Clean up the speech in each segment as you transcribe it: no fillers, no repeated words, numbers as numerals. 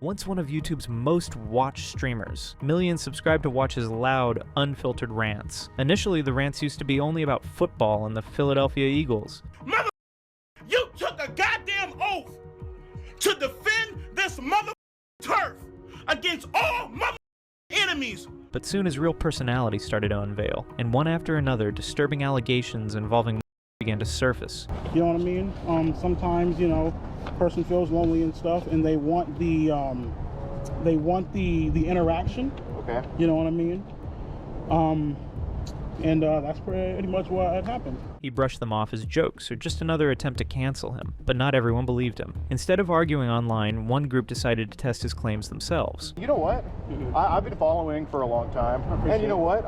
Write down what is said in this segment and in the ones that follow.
Once one of YouTube's most watched streamers, millions subscribed to watch his loud, unfiltered rants. Initially, the rants used to be only about football and the Philadelphia Eagles. Mother, you took a goddamn oath to defend this mother turf against all mother enemies. But soon his real personality started to unveil, and one after another, disturbing allegations involving began to surface. You know what I mean? Sometimes, you know, a person feels lonely and stuff, and they want the interaction. Okay. You know what I mean? That's pretty much what had happened. He brushed them off as jokes or just another attempt to cancel him, but not everyone believed him. Instead of arguing online, one group decided to test his claims themselves. You know what? I've been following for a long time, and you know what?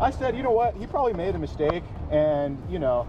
I said, you know what? He probably made a mistake, and you know,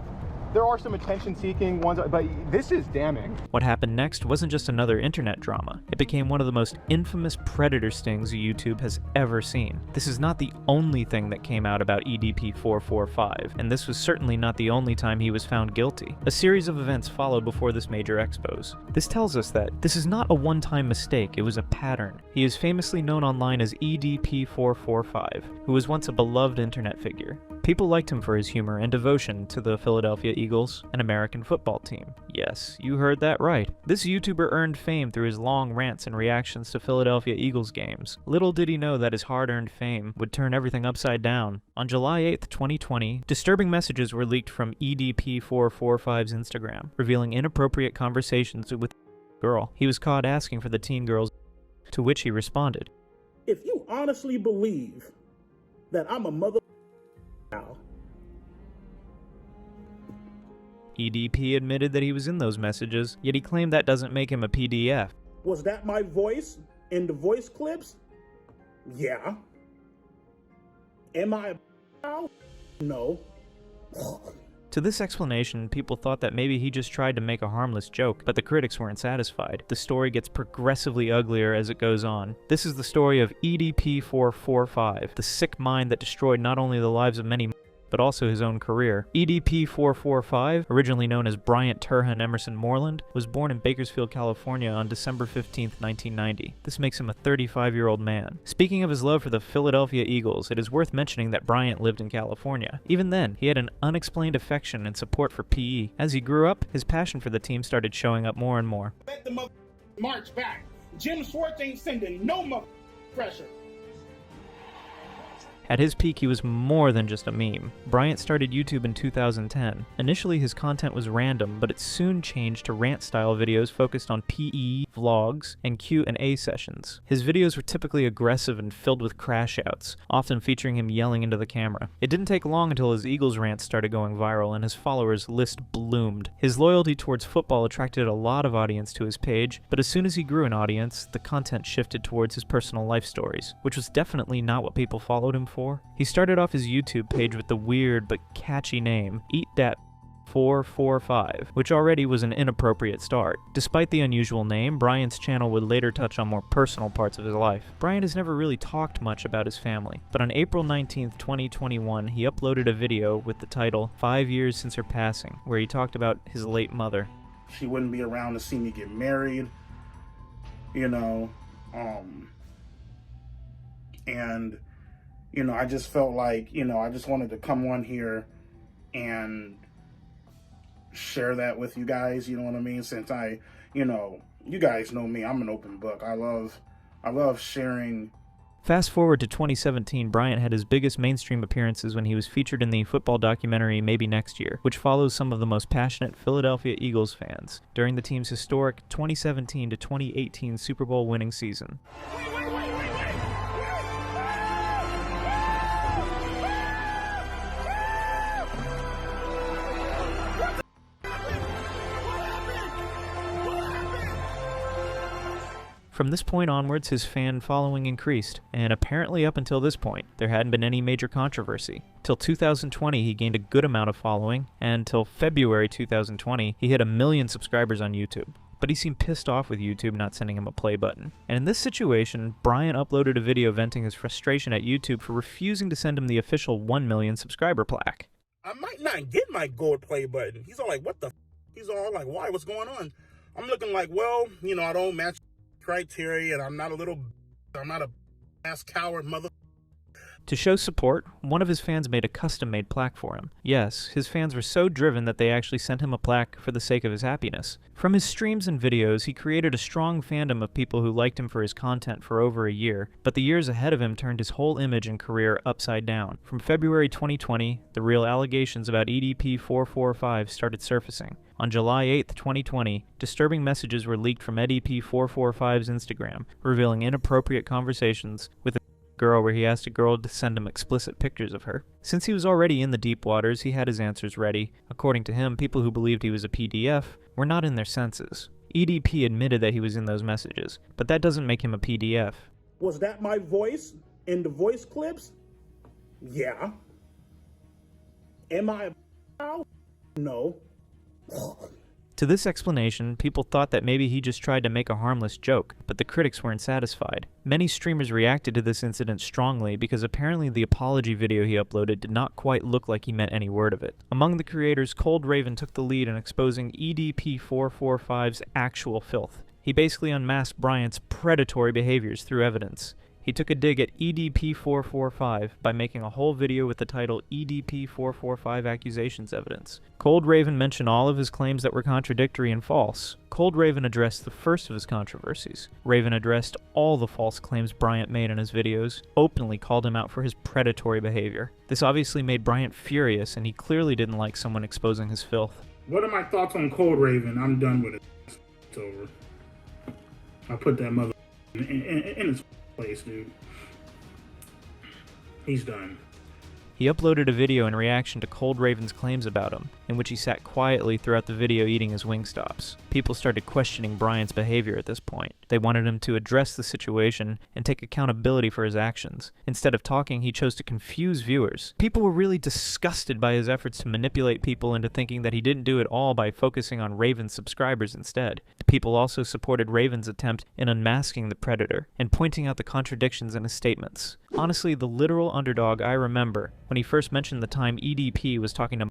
there are some attention-seeking ones, but this is damning. What happened next wasn't just another internet drama. It became one of the most infamous predator stings YouTube has ever seen. This is not the only thing that came out about EDP445, and this was certainly not the only time he was found guilty. A series of events followed before this major expose. This tells us that this is not a one-time mistake, it was a pattern. He is famously known online as EDP445, who was once a beloved internet figure. People liked him for his humor and devotion to the Philadelphia Eagles, an American football team. Yes, you heard that right. This YouTuber earned fame through his long rants and reactions to Philadelphia Eagles games. Little did he know that his hard-earned fame would turn everything upside down. On July 8th, 2020, disturbing messages were leaked from EDP445's Instagram, revealing inappropriate conversations with a girl. He was caught asking for the teen girl's, to which he responded, If you honestly believe that I'm a mother now. EDP admitted that he was in those messages, yet he claimed that doesn't make him a PDF. Was that my voice in the voice clips? Yeah. Am I a now? No. To this explanation, people thought that maybe he just tried to make a harmless joke, but the critics weren't satisfied. The story gets progressively uglier as it goes on. This is the story of EDP445, the sick mind that destroyed not only the lives of many but also his own career. EDP445, originally known as Bryant Moreland, was born in Bakersfield, California on December 15, 1990. This makes him a 35-year-old man. Speaking of his love for the Philadelphia Eagles, it is worth mentioning that Bryant lived in California. Even then, he had an unexplained affection and support for PE. As he grew up, his passion for the team started showing up more and more. Let the mother march back. Jim Schwartz ain't sending no mother pressure. At his peak, he was more than just a meme. Bryant started YouTube in 2010. Initially, his content was random, but it soon changed to rant-style videos focused on PE, vlogs, and Q&A sessions. His videos were typically aggressive and filled with crash-outs, often featuring him yelling into the camera. It didn't take long until his Eagles rants started going viral and his followers list bloomed. His loyalty towards football attracted a lot of audience to his page, but as soon as he grew an audience, the content shifted towards his personal life stories, which was definitely not what people followed him for. He started off his YouTube page with the weird but catchy name, Eat Dat 445, which already was an inappropriate start. Despite the unusual name, Bryant's channel would later touch on more personal parts of his life. Bryant has never really talked much about his family, but on April 19, 2021, he uploaded a video with the title 5 Years Since Her Passing, where he talked about his late mother. She wouldn't be around to see me get married, you know, and you know, I just felt like, you know, I just wanted to come on here and share that with you guys, you know what I mean? Since you know, you guys know me, I'm an open book. I love sharing. Fast forward to 2017, Bryant had his biggest mainstream appearances when he was featured in the football documentary Maybe Next Year, which follows some of the most passionate Philadelphia Eagles fans during the team's historic 2017 to 2018 Super Bowl winning season. From this point onwards, his fan following increased, and apparently up until this point, there hadn't been any major controversy. Till 2020, he gained a good amount of following, and till February 2020, he hit 1 million subscribers on YouTube. But he seemed pissed off with YouTube not sending him a play button. And in this situation, Bryant uploaded a video venting his frustration at YouTube for refusing to send him the official 1 million subscriber plaque. I might not get my gold play button. He's all like, what the f? He's all like, why? What's going on? I'm looking like, well, you know, I don't match criteria, and I'm not a ass coward mother. To show support, one of his fans made a custom-made plaque for him. Yes, his fans were so driven that they actually sent him a plaque for the sake of his happiness. From his streams and videos, he created a strong fandom of people who liked him for his content for over a year, but the years ahead of him turned his whole image and career upside down. From February 2020, the real allegations about EDP445 started surfacing. On July 8, 2020, disturbing messages were leaked from EDP445's Instagram, revealing inappropriate conversations with a girl where he asked a girl to send him explicit pictures of her. Since he was already in the deep waters, he had his answers ready. According to him, people who believed he was a PDF were not in their senses. EDP admitted that he was in those messages, but that doesn't make him a PDF. Was that my voice in the voice clips? Yeah. Am I a No. To this explanation, people thought that maybe he just tried to make a harmless joke, but the critics weren't satisfied. Many streamers reacted to this incident strongly because apparently the apology video he uploaded did not quite look like he meant any word of it. Among the creators, Cold Raven took the lead in exposing EDP445's actual filth. He basically unmasked Bryant's predatory behaviors through evidence. He took a dig at EDP445 by making a whole video with the title EDP445 Accusations Evidence. Cold Raven mentioned all of his claims that were contradictory and false. Cold Raven addressed the first of his controversies. Raven addressed all the false claims Bryant made in his videos, openly called him out for his predatory behavior. This obviously made Bryant furious, and he clearly didn't like someone exposing his filth. What are my thoughts on Cold Raven? I'm done with it. It's over. I put that mother in his place, dude. He's done. He uploaded a video in reaction to Cold Raven's claims about him, in which he sat quietly throughout the video eating his Wingstops. People started questioning Bryant's behavior at this point. They wanted him to address the situation and take accountability for his actions. Instead of talking, he chose to confuse viewers. People were really disgusted by his efforts to manipulate people into thinking that he didn't do it all by focusing on Raven's subscribers instead. People also supported Raven's attempt in unmasking the predator and pointing out the contradictions in his statements. Honestly, the literal underdog I remember when he first mentioned the time EDP was talking to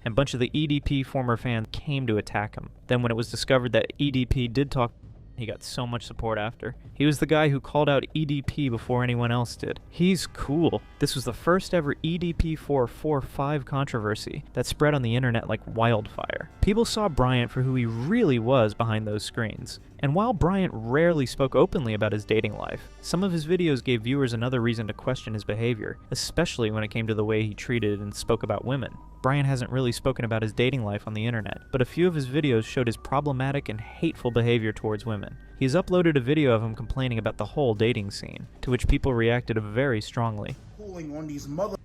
and a bunch of the EDP former fans came to attack him. Then when it was discovered that EDP did talk, he got so much support after. He was the guy who called out EDP before anyone else did. He's cool. This was the first ever EDP445 controversy that spread on the internet like wildfire. People saw Bryant for who he really was behind those screens. And while Bryant rarely spoke openly about his dating life, some of his videos gave viewers another reason to question his behavior, especially when it came to the way he treated and spoke about women. Bryant hasn't really spoken about his dating life on the internet, but a few of his videos showed his problematic and hateful behavior towards women. He has uploaded a video of him complaining about the whole dating scene, to which people reacted very strongly. Pulling on these mother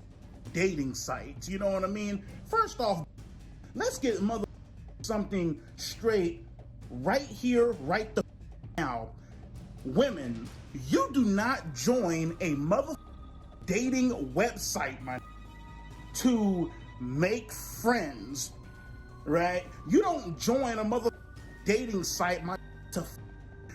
dating sites, you know what I mean? First off, let's get mother something straight right here, right the now. Women, you do not join a mother dating website, my to make friends, right? You don't join a mother dating site, my to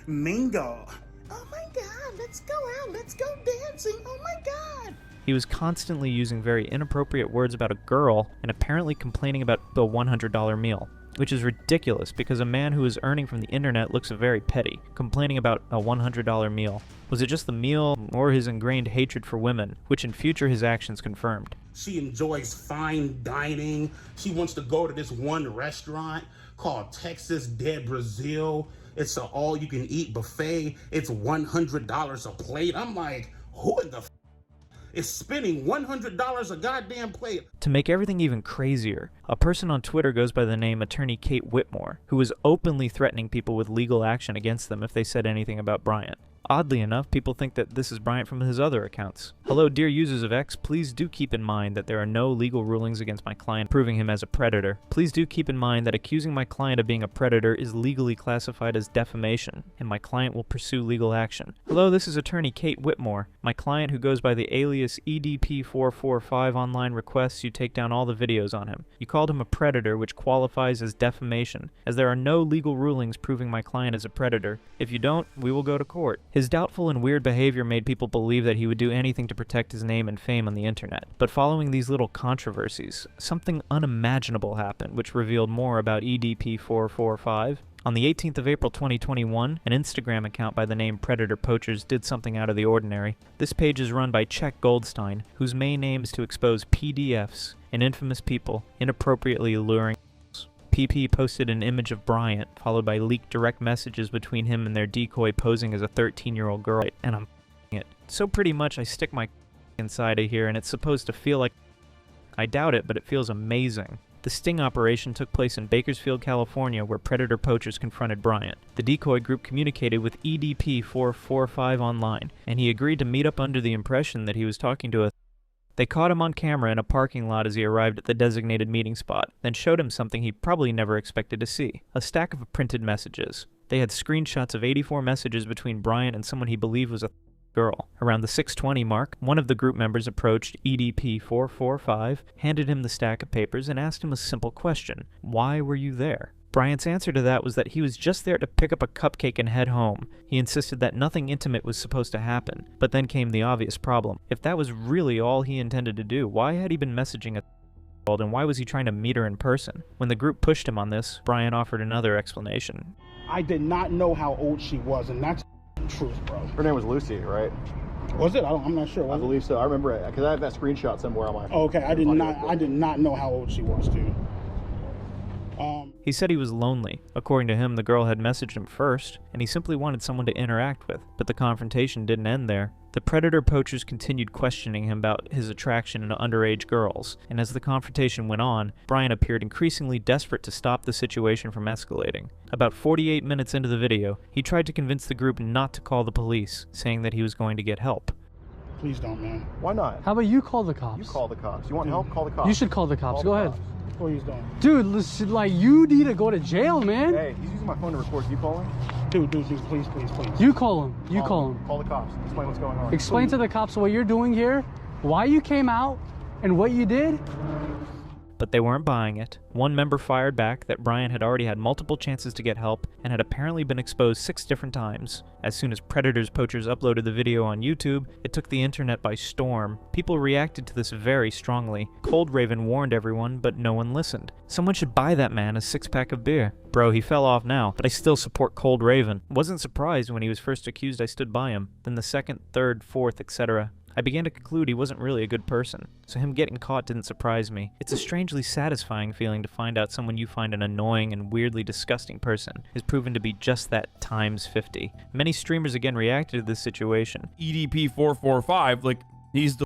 mingle. Oh my God, let's go out, let's go dancing, oh my God. He was constantly using very inappropriate words about a girl and apparently complaining about the $100 meal, which is ridiculous because a man who is earning from the internet looks very petty, complaining about a $100 meal. Was it just the meal or his ingrained hatred for women, which in future his actions confirmed? She enjoys fine dining. She wants to go to this one restaurant called Texas de Brazil. It's an all-you-can-eat buffet. It's $100 a plate. I'm like, who in the is spending $100 a goddamn plate? To make everything even crazier, a person on Twitter goes by the name Attorney Kate Whitmore, who was openly threatening people with legal action against them if they said anything about Bryant. Oddly enough, people think that this is Bryant from his other accounts. Hello, dear users of X, please do keep in mind that there are no legal rulings against my client proving him as a predator. Please do keep in mind that accusing my client of being a predator is legally classified as defamation, and my client will pursue legal action. Hello, this is Attorney Kate Whitmore. My client, who goes by the alias EDP445 online, requests you take down all the videos on him. You called him a predator, which qualifies as defamation, as there are no legal rulings proving my client is a predator. If you don't, we will go to court. His doubtful and weird behavior made people believe that he would do anything to protect his name and fame on the internet. But following these little controversies, something unimaginable happened which revealed more about EDP445 On the 18th of April 2021, an Instagram account by the name Predator Poachers did something out of the ordinary. This page is run by Czech Goldstein, whose main aim is to expose PDFs and infamous people inappropriately luring. PP posted an image of Bryant, followed by leaked direct messages between him and their decoy posing as a 13-year-old girl, and I'm it. So pretty much I stick my inside of here, and it's supposed to feel like... I doubt it, but it feels amazing. The sting operation took place in Bakersfield, California, where Predator Poachers confronted Bryant. The decoy group communicated with EDP445 online, and he agreed to meet up under the impression that he was talking to a... They caught him on camera in a parking lot as he arrived at the designated meeting spot, then showed him something he probably never expected to see, a stack of printed messages. They had screenshots of 84 messages between Bryant and someone he believed was a girl. Around the 6:20 mark, one of the group members approached EDP445, handed him the stack of papers, and asked him a simple question: why were you there? Bryant's answer to that was that he was just there to pick up a cupcake and head home. He insisted that nothing intimate was supposed to happen, but then came the obvious problem. If that was really all he intended to do, why had he been messaging a and why was he trying to meet her in person? When the group pushed him on this, Bryant offered another explanation. I did not know how old she was, and that's the truth, bro. Her name was Lucy, right? Was it? I'm not sure. I believe so. I remember it because I have that screenshot somewhere on my phone. Okay, I did not know how old she was, dude. He said he was lonely. According to him, the girl had messaged him first, and he simply wanted someone to interact with. But the confrontation didn't end there. The Predator Poachers continued questioning him about his attraction to underage girls, and as the confrontation went on, Bryant appeared increasingly desperate to stop the situation from escalating. About 48 minutes into the video, he tried to convince the group not to call the police, saying that he was going to get help. Please don't, man. Why not? How about you call the cops? You call the cops. You want help? Call the cops. You should call the cops. Go ahead. Please don't. Dude, listen, like, you need to go to jail, man. Hey, he's using my phone to record. Can you call him? Dude, please. You call him. You call him. Call the cops. Explain what's going on. Explain to the cops what you're doing here, why you came out, and what you did. But they weren't buying it. One member fired back that Bryant had already had multiple chances to get help and had apparently been exposed 6 different times. As soon as Predator's Poachers uploaded the video on YouTube, it took the internet by storm. People reacted to this very strongly. Cold Raven warned everyone, but no one listened. Someone should buy that man a 6-pack of beer. Bro, he fell off now, but I still support Cold Raven. Wasn't surprised when he was first accused I stood by him. Then the second, third, fourth, etc. I began to conclude he wasn't really a good person, so him getting caught didn't surprise me. It's a strangely satisfying feeling to find out someone you find an annoying and weirdly disgusting person is proven to be just that times 50. Many streamers again reacted to this situation. EDP445, like, he's the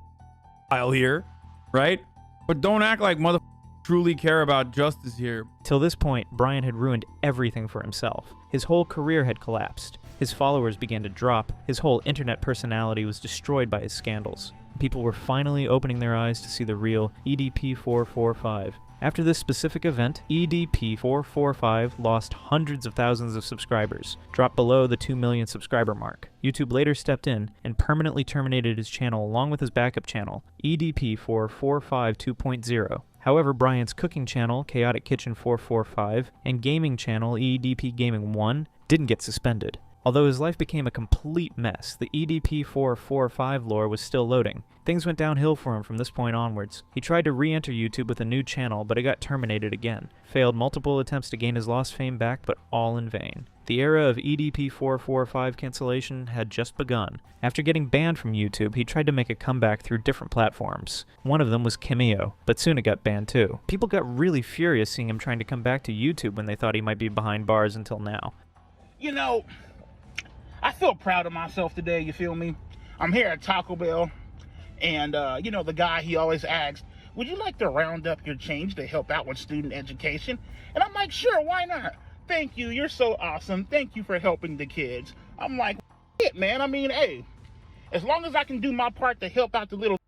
file here, right? But don't act like mother truly care about justice here. Till this point, Bryant had ruined everything for himself. His whole career had collapsed. His followers began to drop. His whole internet personality was destroyed by his scandals. People were finally opening their eyes to see the real EDP445. After this specific event, EDP445 lost hundreds of thousands of subscribers, dropped below the 2 million subscriber mark. YouTube later stepped in and permanently terminated his channel along with his backup channel, EDP445 2.0. However, Bryant's cooking channel, Chaotic Kitchen 445, and gaming channel, EDP Gaming 1, didn't get suspended. Although his life became a complete mess, the EDP445 lore was still loading. Things went downhill for him from this point onwards. He tried to re-enter YouTube with a new channel, but it got terminated again. Failed multiple attempts to gain his lost fame back, but all in vain. The era of EDP445 cancellation had just begun. After getting banned from YouTube, he tried to make a comeback through different platforms. One of them was Cameo, but soon it got banned too. People got really furious seeing him trying to come back to YouTube when they thought he might be behind bars until now. You know, I feel proud of myself today, you feel me? I'm here at Taco Bell, and, you know, the guy, he always asks, would you like to round up your change to help out with student education? And I'm like, sure, why not? Thank you, you're so awesome. Thank you for helping the kids. I'm like, shit, man. I mean, hey, as long as I can do my part to help out the little,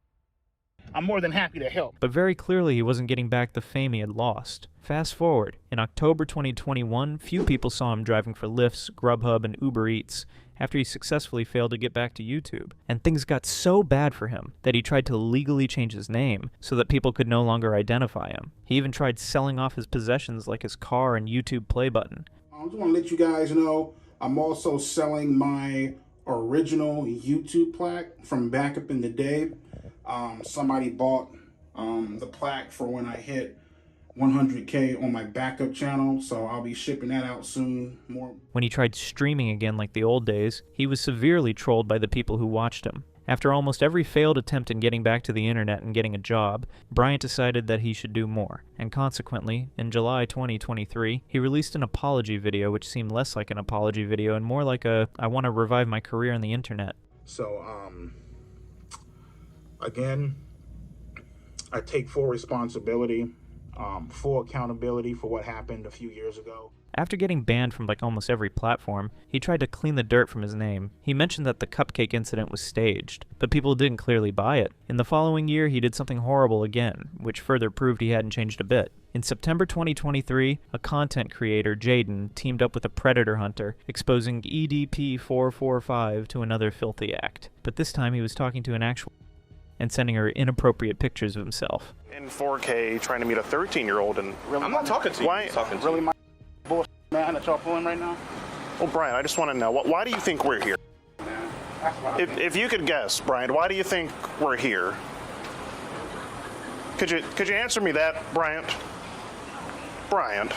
I'm more than happy to help. But very clearly he wasn't getting back the fame he had lost. Fast forward, in October 2021, few people saw him driving for Lyfts, Grubhub, and Uber Eats after he successfully failed to get back to YouTube. And things got so bad for him that he tried to legally change his name so that people could no longer identify him. He even tried selling off his possessions like his car and YouTube play button. I just want to let you guys know I'm also selling my original YouTube plaque from back up in the day. Somebody bought the plaque for when I hit 100K on my backup channel, so I'll be shipping that out soon. More. When he tried streaming again like the old days, he was severely trolled by the people who watched him. After almost every failed attempt in getting back to the internet and getting a job, Bryant decided that he should do more, and consequently, in July 2023, he released an apology video which seemed less like an apology video and more like a, I want to revive my career on the internet. So, again, I take full responsibility, full accountability for what happened a few years ago. After getting banned from like almost every platform, he tried to clean the dirt from his name. He mentioned that the cupcake incident was staged, but people didn't clearly buy it. In the following year, he did something horrible again, which further proved he hadn't changed a bit. In September 2023, a content creator, Jaden, teamed up with a predator hunter, exposing EDP445 to another filthy act. But this time he was talking to an actual and sending her inappropriate pictures of himself. In 4K, trying to meet a 13-year-old, and I'm not talking to you. Why? Really, my bullshit, man, that y'all pulling right now? Well, Brian, I just want to know, why do you think we're here? Man, that's what I think. If you could guess, Brian, why do you think we're here? Could you answer me that, Bryant? Bryant,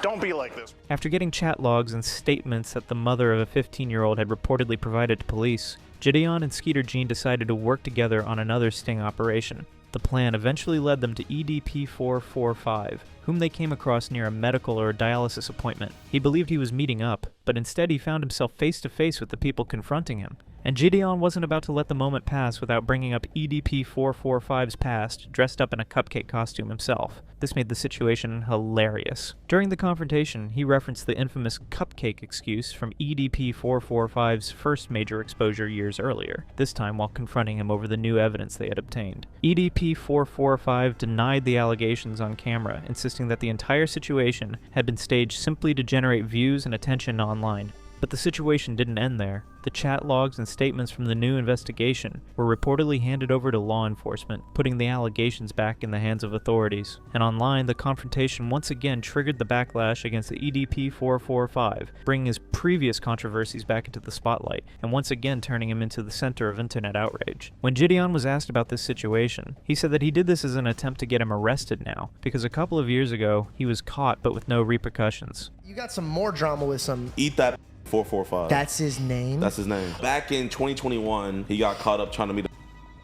don't be like this. After getting chat logs and statements that the mother of a 15-year-old had reportedly provided to police, Gideon and Skeeter Jean decided to work together on another sting operation. The plan eventually led them to EDP445, whom they came across near a medical or dialysis appointment. He believed he was meeting up, but instead he found himself face to face with the people confronting him. And Gideon wasn't about to let the moment pass without bringing up EDP445's past, dressed up in a cupcake costume himself. This made the situation hilarious. During the confrontation, he referenced the infamous cupcake excuse from EDP445's first major exposure years earlier, this time while confronting him over the new evidence they had obtained. EDP445 denied the allegations on camera, insisting that the entire situation had been staged simply to generate views and attention online. But the situation didn't end there. The chat logs and statements from the new investigation were reportedly handed over to law enforcement, putting the allegations back in the hands of authorities. And online, the confrontation once again triggered the backlash against the EDP445, bringing his previous controversies back into the spotlight, and once again turning him into the center of internet outrage. When Gideon was asked about this situation, he said that he did this as an attempt to get him arrested now, because a couple of years ago, he was caught but with no repercussions. You got some more drama with some... Eat that 445. That's his name? That's his name. Back in 2021, he got caught up trying to meet a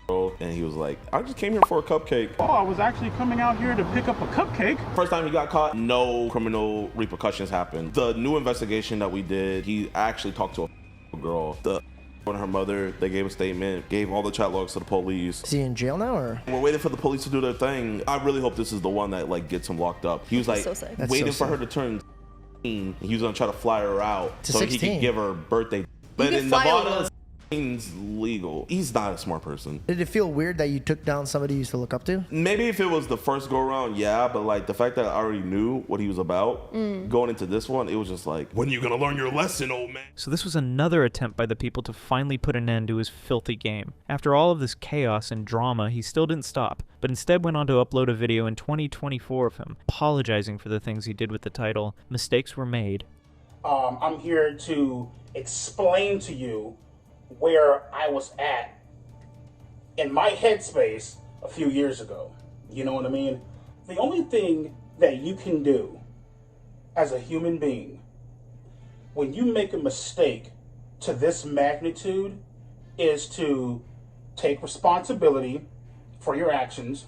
girl, and he was like, I just came here for a cupcake. Oh, I was actually coming out here to pick up a cupcake. First time he got caught, no criminal repercussions happened. The new investigation that we did, he actually talked to a girl. And her mother, they gave a statement, gave all the chat logs to the police. Is he in jail now, or? We're waiting for the police to do their thing. I really hope this is the one that like gets him locked up. He was like waiting for her to turn 16. He was gonna try to fly her out so 16. He could give her birthday. But in Nevada, 16's legal. He's not a smart person. Did it feel weird that you took down somebody you used to look up to? Maybe if it was the first go around, yeah, but like the fact that I already knew what he was about going into this one, it was just like, when are you gonna learn your lesson, old man? So this was another attempt by the people to finally put an end to his filthy game. After all of this chaos and drama, he still didn't stop, but instead went on to upload a video in 2024 of him apologizing for the things he did with the title, Mistakes Were Made. I'm here to explain to you where I was at in my headspace a few years ago. You know what I mean? The only thing that you can do as a human being when you make a mistake to this magnitude is to take responsibility for your actions,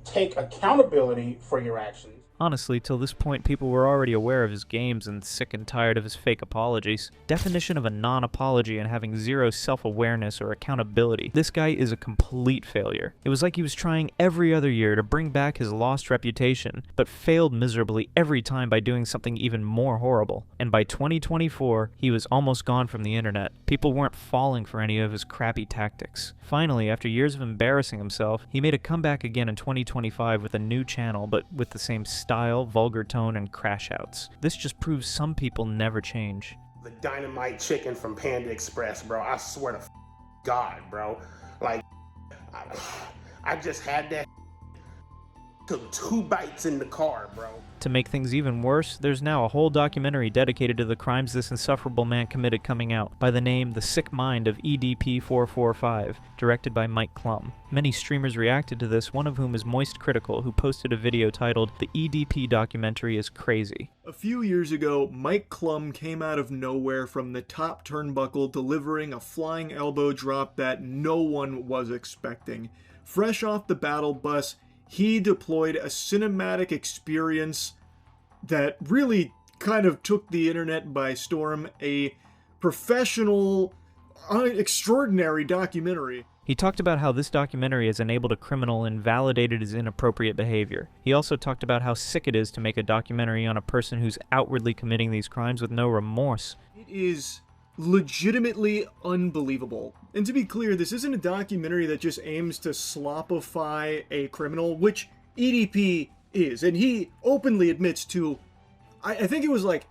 take accountability for your actions. Honestly, till this point, people were already aware of his games and sick and tired of his fake apologies. Definition of a non-apology and having zero self-awareness or accountability. This guy is a complete failure. It was like he was trying every other year to bring back his lost reputation, but failed miserably every time by doing something even more horrible. And by 2024, he was almost gone from the internet. People weren't falling for any of his crappy tactics. Finally, after years of embarrassing himself, he made a comeback again in 2025 with a new channel, but with the same style, vulgar tone, and crash outs. This just proves some people never change. The dynamite chicken from Panda Express, bro. I swear to God, bro. Like, I just had that Took 2 bites in the car, bro. To make things even worse, there's now a whole documentary dedicated to the crimes this insufferable man committed coming out, by the name The Sick Mind of EDP445, directed by Mike Klum. Many streamers reacted to this, one of whom is Moist Critical, who posted a video titled The EDP Documentary is Crazy. A few years ago, Mike Klum came out of nowhere from the top turnbuckle, delivering a flying elbow drop that no one was expecting. Fresh off the battle bus, he deployed a cinematic experience that really kind of took the internet by storm, a professional, extraordinary documentary. He talked about how this documentary has enabled a criminal and validated his inappropriate behavior. He also talked about how sick it is to make a documentary on a person who's outwardly committing these crimes with no remorse. It is legitimately unbelievable. And to be clear, this isn't a documentary that just aims to slopify a criminal, which EDP is. And he openly admits to, I think it was like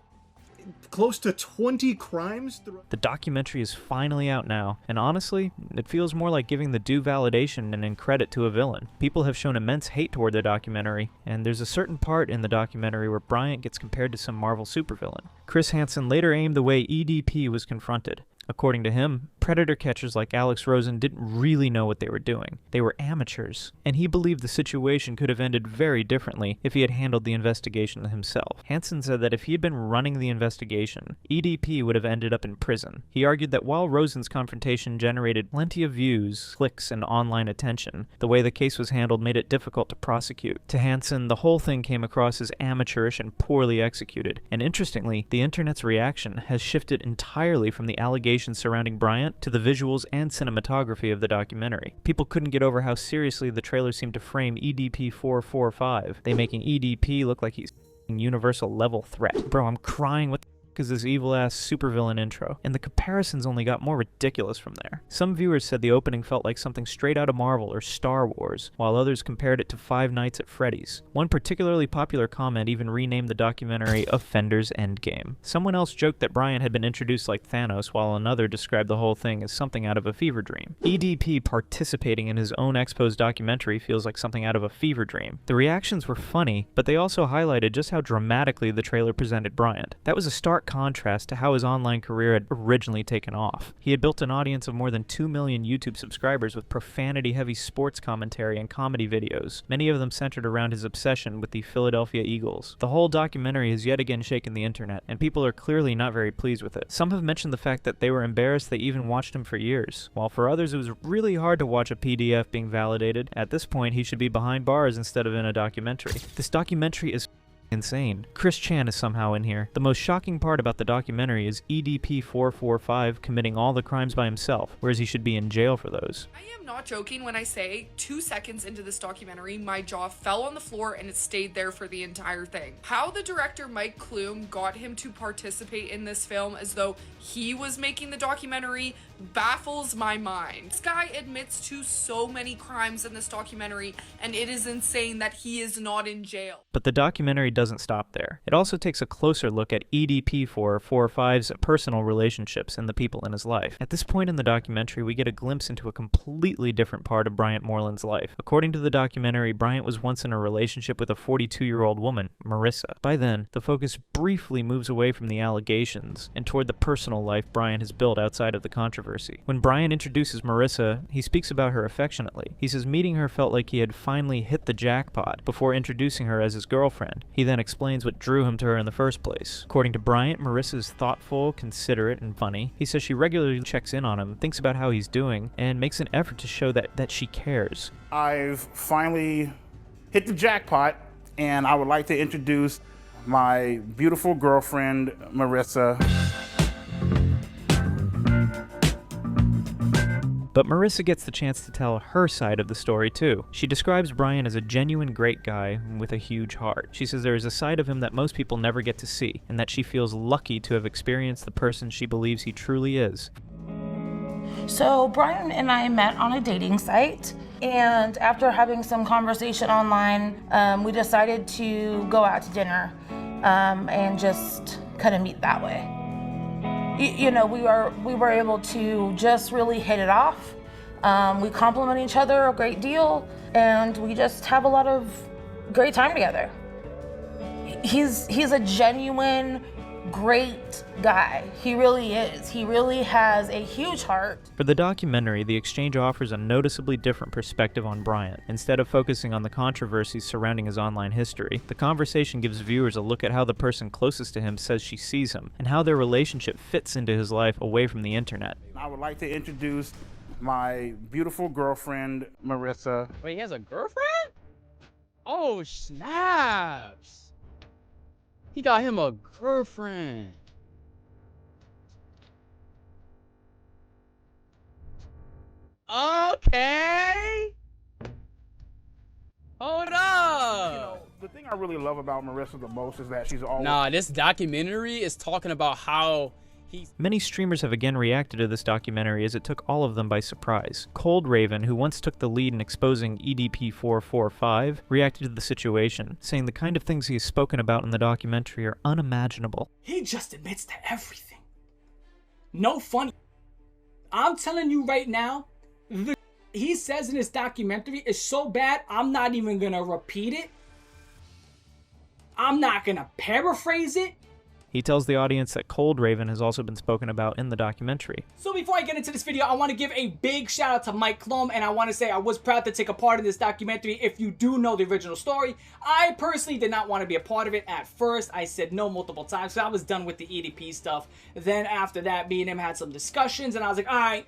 close to 20 crimes. The documentary is finally out now, and honestly, it feels more like giving the due validation and credit to a villain. People have shown immense hate toward the documentary, and there's a certain part in the documentary where Bryant gets compared to some Marvel supervillain. Chris Hansen later aimed the way EDP was confronted. According to him, predator catchers like Alex Rosen didn't really know what they were doing. They were amateurs, and he believed the situation could have ended very differently if he had handled the investigation himself. Hansen said that if he had been running the investigation, EDP would have ended up in prison. He argued that while Rosen's confrontation generated plenty of views, clicks, and online attention, the way the case was handled made it difficult to prosecute. To Hansen, the whole thing came across as amateurish and poorly executed, and interestingly, the internet's reaction has shifted entirely from the allegations surrounding Bryant to the visuals and cinematography of the documentary. People couldn't get over how seriously the trailer seemed to frame EDP445. They making EDP look like he's a universal level threat. Bro, I'm crying. What the is this evil-ass supervillain intro, and the comparisons only got more ridiculous from there. Some viewers said the opening felt like something straight out of Marvel or Star Wars, while others compared it to Five Nights at Freddy's. One particularly popular comment even renamed the documentary Offender's Endgame. Someone else joked that Bryant had been introduced like Thanos, while another described the whole thing as something out of a fever dream. EDP participating in his own Expo's documentary feels like something out of a fever dream. The reactions were funny, but they also highlighted just how dramatically the trailer presented Bryant. That was a stark contrast to how his online career had originally taken off. He had built an audience of more than 2 million YouTube subscribers with profanity-heavy sports commentary and comedy videos, many of them centered around his obsession with the Philadelphia Eagles. The whole documentary has yet again shaken the internet, and people are clearly not very pleased with it. Some have mentioned the fact that they were embarrassed they even watched him for years, while for others it was really hard to watch a PDF being validated. At this point, he should be behind bars instead of in a documentary. This documentary is insane. Chris Chan is somehow in here. The most shocking part about the documentary is EDP445 committing all the crimes by himself, whereas he should be in jail for those. I am not joking when I say 2 seconds into this documentary, my jaw fell on the floor and it stayed there for the entire thing. How the director Mike Klum got him to participate in this film as though he was making the documentary baffles my mind. This guy admits to so many crimes in this documentary, and it is insane that he is not in jail. But the documentary doesn't stop there. It also takes a closer look at EDP445's personal relationships and the people in his life. At this point in the documentary, we get a glimpse into a completely different part of Bryant Moreland's life. According to the documentary, Bryant was once in a relationship with a 42-year-old woman, Marissa. By then, the focus briefly moves away from the allegations and toward the personal life Bryant has built outside of the controversy. When Bryant introduces Marissa, he speaks about her affectionately. He says meeting her felt like he had finally hit the jackpot before introducing her as his girlfriend. He then explains what drew him to her in the first place. According to Bryant, Marissa is thoughtful, considerate, and funny. He says she regularly checks in on him, thinks about how he's doing, and makes an effort to show that she cares. I've finally hit the jackpot, and I would like to introduce my beautiful girlfriend, Marissa. But Marissa gets the chance to tell her side of the story too. She describes Bryant as a genuine great guy with a huge heart. She says there is a side of him that most people never get to see, and that she feels lucky to have experienced the person she believes he truly is. So Brian and I met on a dating site, and after having some conversation online, we decided to go out to dinner and just kind of meet that way. You know, we were able to just really hit it off. We compliment each other a great deal, and we just have a lot of great time together. He's a genuine, great guy. He really is. He really has a huge heart. For the documentary, the exchange offers a noticeably different perspective on Bryant. Instead of focusing on the controversies surrounding his online history, the conversation gives viewers a look at how the person closest to him says she sees him, and how their relationship fits into his life away from the internet. I would like to introduce my beautiful girlfriend, Marissa. Wait, he has a girlfriend? Oh, snaps. He got him a girlfriend. Okay. Hold up. You know, the thing I really love about Marissa the most is that she's always... Nah, this documentary is talking about how Many streamers have again reacted to this documentary as it took all of them by surprise. Cold Raven, who once took the lead in exposing EDP445, reacted to the situation, saying the kind of things he has spoken about in the documentary are unimaginable. He just admits to everything. No funny. I'm telling you right now, the he says in this documentary is so bad, I'm not even gonna repeat it. I'm not gonna paraphrase it. He tells the audience that Cold Raven has also been spoken about in the documentary. So before I get into this video, I want to give a big shout out to Mike Klum, and I want to say I was proud to take a part in this documentary. If you do know the original story, I personally did not want to be a part of it at first. I said no multiple times, so I was done with the EDP stuff. Then after that, me and him had some discussions, and I was like, all right,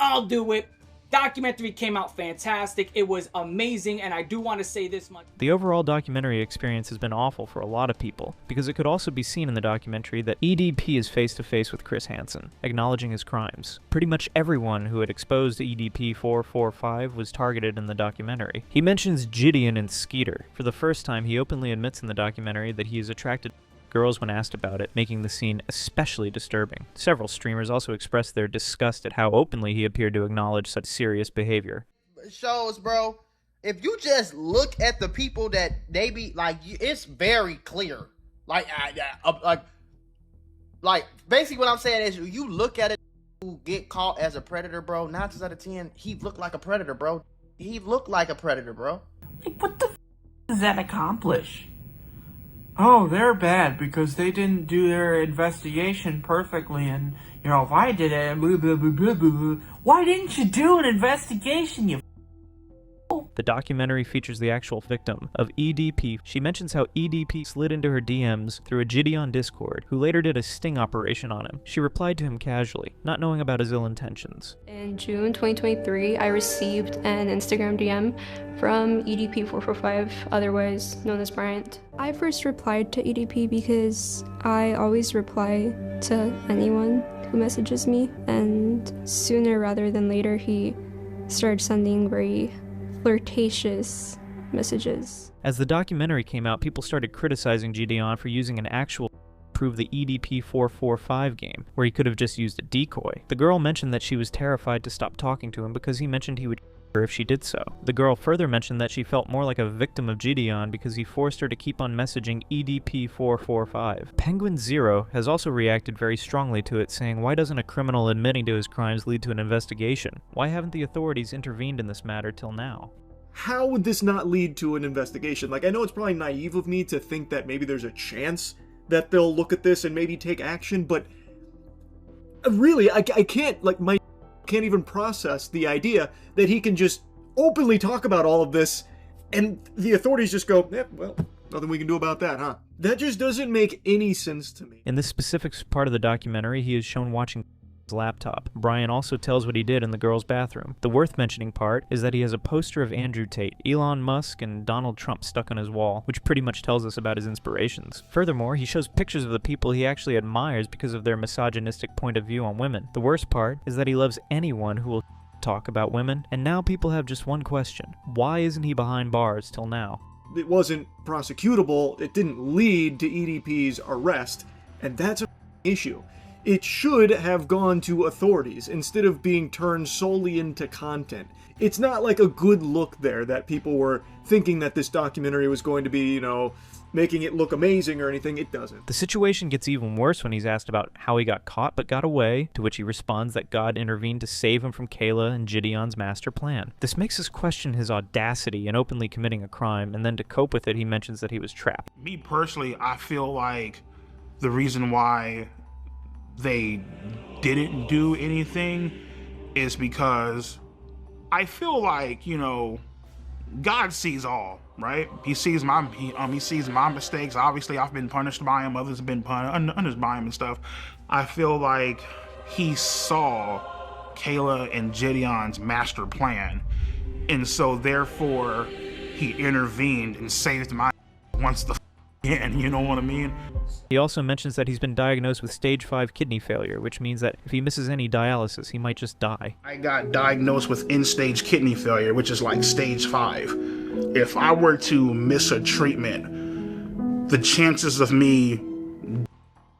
I'll do it. Documentary came out fantastic. It was amazing, and I do want to say this much. The overall documentary experience has been awful for a lot of people, because it could also be seen in the documentary that EDP is face-to-face with Chris Hansen, acknowledging his crimes. Pretty much everyone who had exposed EDP445 was targeted in the documentary. He mentions Gideon and Skeeter. For the first time, he openly admits in the documentary that he is attracted girls when asked about it, making the scene especially disturbing. Several streamers also expressed their disgust at how openly he appeared to acknowledge such serious behavior. Shows, bro, if you just look at the people that they be like, it's very clear. Like basically what I'm saying is, you look at it, who get caught as a predator, bro. 9 times out of 10, he looked like a predator, bro. He looked like a predator, bro. Like, what the does that accomplish? Oh, they're bad because they didn't do their investigation perfectly, and, you know, if I did it, blah, blah, blah, blah, blah, why didn't you do an investigation, you The documentary features the actual victim of EDP. She mentions how EDP slid into her DMs through a Gideon Discord, who later did a sting operation on him. She replied to him casually, not knowing about his ill intentions. In June 2023, I received an Instagram DM from EDP445, otherwise known as Bryant. I first replied to EDP because I always reply to anyone who messages me, and sooner rather than later, he started sending very flirtatious messages. As the documentary came out, people started criticizing Gideon for using an actual prove the EDP445 game, where he could have just used a decoy. The girl mentioned that she was terrified to stop talking to him because he mentioned he would her if she did so. The girl further mentioned that she felt more like a victim of Gideon because he forced her to keep on messaging EDP445. Penguin Zero has also reacted very strongly to it, saying, why doesn't a criminal admitting to his crimes lead to an investigation? Why haven't the authorities intervened in this matter till now? How would this not lead to an investigation? Like, I know it's probably naive of me to think that maybe there's a chance that they'll look at this and maybe take action, but really, I can't, like, my can't even process the idea that he can just openly talk about all of this and the authorities just go, well, nothing we can do about that, huh? That just doesn't make any sense to me. In this specific part of the documentary, he is shown watching his laptop. Brian also tells what he did in the girl's bathroom. The worth mentioning part is that he has a poster of Andrew Tate, Elon Musk, and Donald Trump stuck on his wall, which pretty much tells us about his inspirations. Furthermore, he shows pictures of the people he actually admires because of their misogynistic point of view on women. The worst part is that he loves anyone who will talk about women, and now people have just one question. Why isn't he behind bars till now? It wasn't prosecutable, it didn't lead to EDP's arrest, and that's an issue. It should have gone to authorities instead of being turned solely into content. It's not like a good look there that people were thinking that this documentary was going to be, you know, making it look amazing or anything. It doesn't. The situation gets even worse when he's asked about how he got caught but got away, to which he responds that God intervened to save him from Kayla and Gideon's master plan. This makes us question his audacity in openly committing a crime, and then to cope with it, he mentions that he was trapped. Me personally, I feel like the reason why they didn't do anything is because I feel like, you know, God sees all, right? He sees my mistakes. Obviously, I've been punished by him. Others have been punished by him and stuff. I feel like he saw Kayla and Gideon's master plan, and so therefore he intervened and saved my once the end. You know what I mean? He also mentions that he's been diagnosed with stage 5 kidney failure, which means that if he misses any dialysis, he might just die. I got diagnosed with end-stage kidney failure, which is like stage 5. If I were to miss a treatment, the chances of me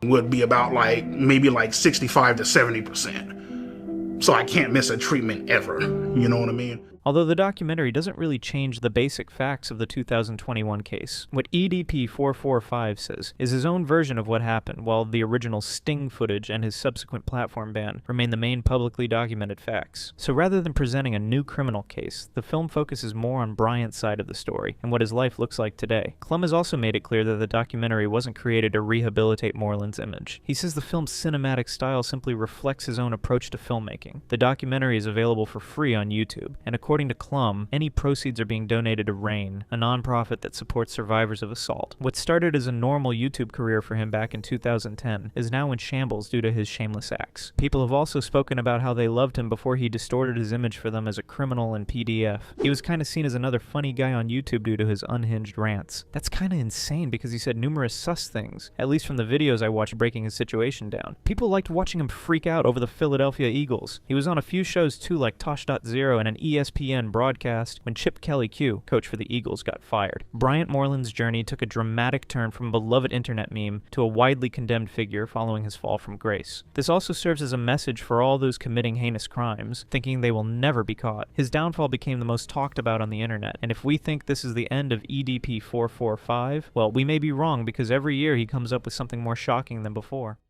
would be about maybe 65 to 70%. So I can't miss a treatment ever. You know what I mean? Although the documentary doesn't really change the basic facts of the 2021 case, what EDP445 says is his own version of what happened, while the original Sting footage and his subsequent platform ban remain the main publicly documented facts. So rather than presenting a new criminal case, the film focuses more on Bryant's side of the story and what his life looks like today. Klum has also made it clear that the documentary wasn't created to rehabilitate Moreland's image. He says the film's cinematic style simply reflects his own approach to filmmaking. The documentary is available for free on YouTube, and according to Klum, any proceeds are being donated to RAIN, a nonprofit that supports survivors of assault. What started as a normal YouTube career for him back in 2010 is now in shambles due to his shameless acts. People have also spoken about how they loved him before he distorted his image for them as a criminal in PDF. He was kind of seen as another funny guy on YouTube due to his unhinged rants. That's kind of insane because he said numerous sus things, at least from the videos I watched breaking his situation down. People liked watching him freak out over the Philadelphia Eagles. He was on a few shows too, like Tosh.0 and an ESPN broadcast when Chip Kelly Q, coach for the Eagles, got fired. Bryant Moreland's journey took a dramatic turn from a beloved internet meme to a widely condemned figure following his fall from grace. This also serves as a message for all those committing heinous crimes, thinking they will never be caught. His downfall became the most talked about on the internet, and if we think this is the end of EDP445, well, we may be wrong because every year he comes up with something more shocking than before.